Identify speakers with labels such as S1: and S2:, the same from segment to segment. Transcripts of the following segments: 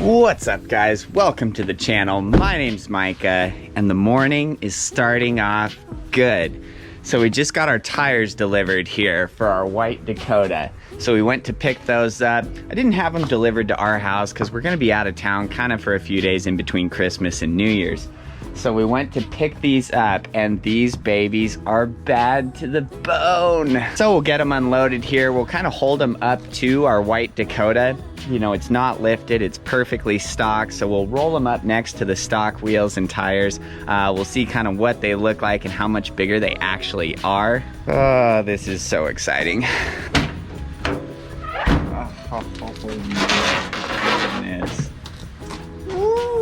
S1: What's up, guys? Welcome to the channel. My name's Micah and the morning is starting off good. So we just got our tires delivered here for our white Dakota. So we went to pick those up. I didn't have them delivered to our house because we're gonna be out of town kind of for a few days in between Christmas and New Year's. So we went to pick these up and these babies are bad to the bone. So we'll get them unloaded here. We'll kind of hold them up to our white Dakota. You know, it's not lifted, it's perfectly stock. So we'll roll them up next to the stock wheels and tires. We'll see kind of what they look like and how much bigger they actually are. Oh, this is so exciting. Oh, goodness. Woo.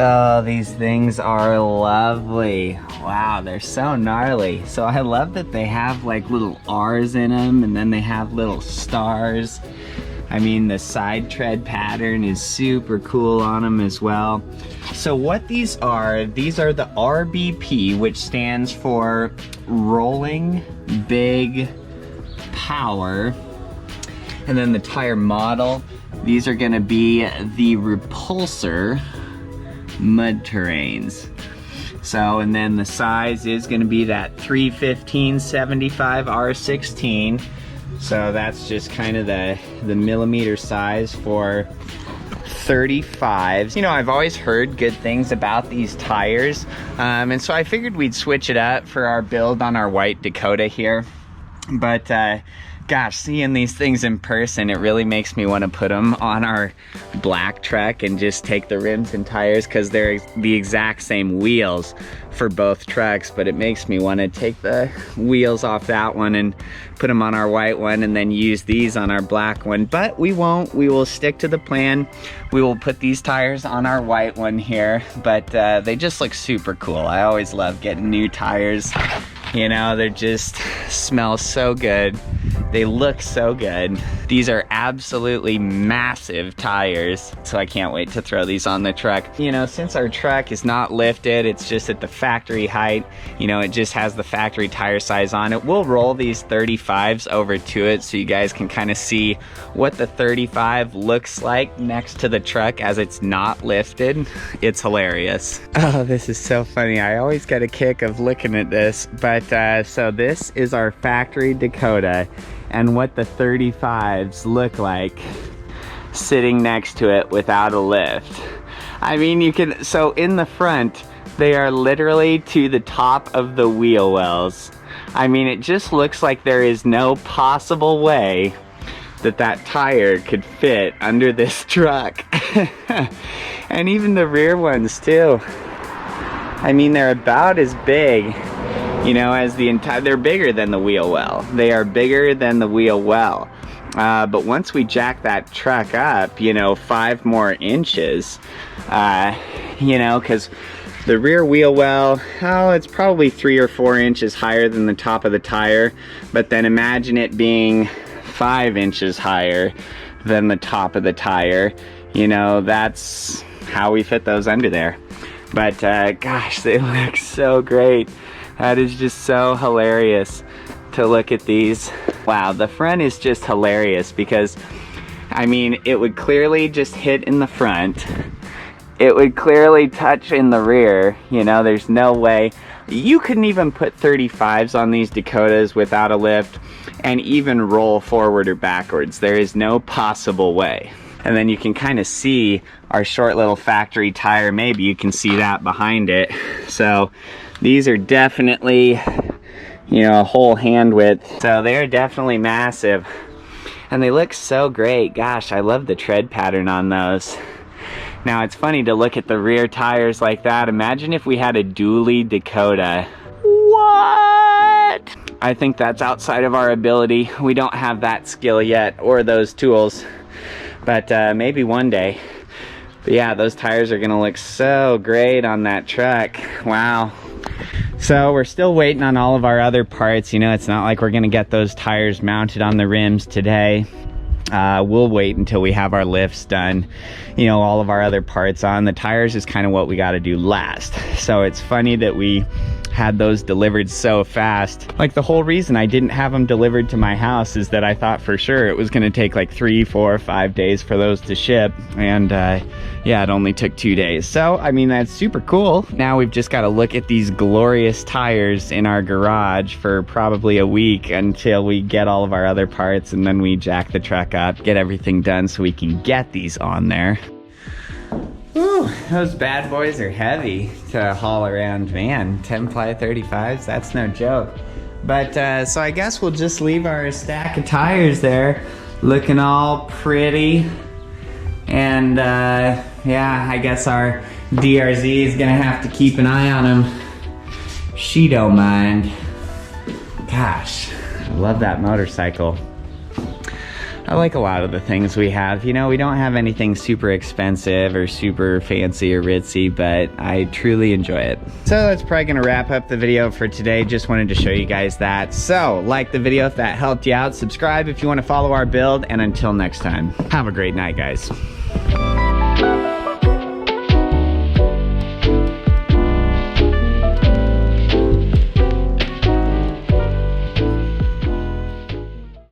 S1: Oh, these things are lovely. Wow, they're so gnarly. So I love that they have like little R's in them and then they have little stars. I mean, the side tread pattern is super cool on them as well. So what these are the RBP, which stands for Rolling Big Power. And then the tire model, these are gonna be the Repulsor mud terrains. So, and then the size is going to be that 315/75 R16. So that's just kind of the millimeter size for 35s. You know, I've always heard good things about these tires, and so I figured we'd switch it up for our build on our white Dakota here. But gosh, seeing these things in person, it really makes me want to put them on our black truck and just take the rims and tires, because they're the exact same wheels for both trucks, but it makes me want to take the wheels off that one and put them on our white one and then use these on our black one. But we won't. We will stick to the plan. We will put these tires on our white one here, but they just look super cool. I always love getting new tires. You know, they just smell so good. They look so good. These are absolutely massive tires, so I can't wait to throw these on the truck. You know, since our truck is not lifted, it's just at the factory height, you know, it just has the factory tire size on it. We'll roll these 35s over to it so you guys can kind of see what the 35 looks like next to the truck as it's not lifted. It's hilarious. Oh, this is so funny. I always get a kick of looking at this, but so this is our factory Dakota and what the 35s look like sitting next to it without a lift. I mean, you can, so in the front, they are literally to the top of the wheel wells. I mean, it just looks like there is no possible way that that tire could fit under this truck. And even the rear ones too. I mean, they're about as big, you know, as the entire, they're bigger than the wheel well. They are bigger than the wheel well. But once we jack that truck up, you know, 5 more inches, you know, because the rear wheel well, oh, it's probably 3 or 4 inches higher than the top of the tire. But then imagine it being 5 inches higher than the top of the tire. You know, that's how we fit those under there. But gosh, they look so great. That is just so hilarious to look at these. Wow, the front is just hilarious because, I mean, it would clearly just hit in the front. It would clearly touch in the rear. You know, there's no way. You couldn't even put 35s on these Dakotas without a lift and even roll forward or backwards. There is no possible way. And then you can kind of see our short little factory tire. Maybe you can see that behind it. So these are definitely, you know, a whole hand width. So they're definitely massive. And they look so great. Gosh, I love the tread pattern on those. Now it's funny to look at the rear tires like that. Imagine if we had a dually Dakota. What? I think that's outside of our ability. We don't have that skill yet or those tools. But maybe one day. But yeah, those tires are gonna look so great on that truck. Wow. So we're still waiting on all of our other parts. You know, it's not like we're gonna get those tires mounted on the rims today. We'll wait until we have our lifts done, you know, all of our other parts on. The tires is kind of what we got to do last. So it's funny that we had those delivered so fast. Like, the whole reason I didn't have them delivered to my house is that I thought for sure it was going to take like 3, 4, 5 days for those to ship, and yeah, it only took 2 days. So I mean, that's super cool. Now we've just got to look at these glorious tires in our garage for probably a week until we get all of our other parts, and then we jack the truck up, get everything done so we can get these on there. Whew, those bad boys are heavy to haul around, man. 10-ply 35s, that's no joke. But so I guess we'll just leave our stack of tires there looking all pretty. And yeah, I guess our DRZ is gonna have to keep an eye on them. She don't mind. Gosh, I love that motorcycle. I like a lot of the things we have. You know, we don't have anything super expensive or super fancy or ritzy, but I truly enjoy it. So that's probably gonna wrap up the video for today. Just wanted to show you guys that. So like the video if that helped you out. Subscribe if you want to follow our build, and until next time, have a great night, guys.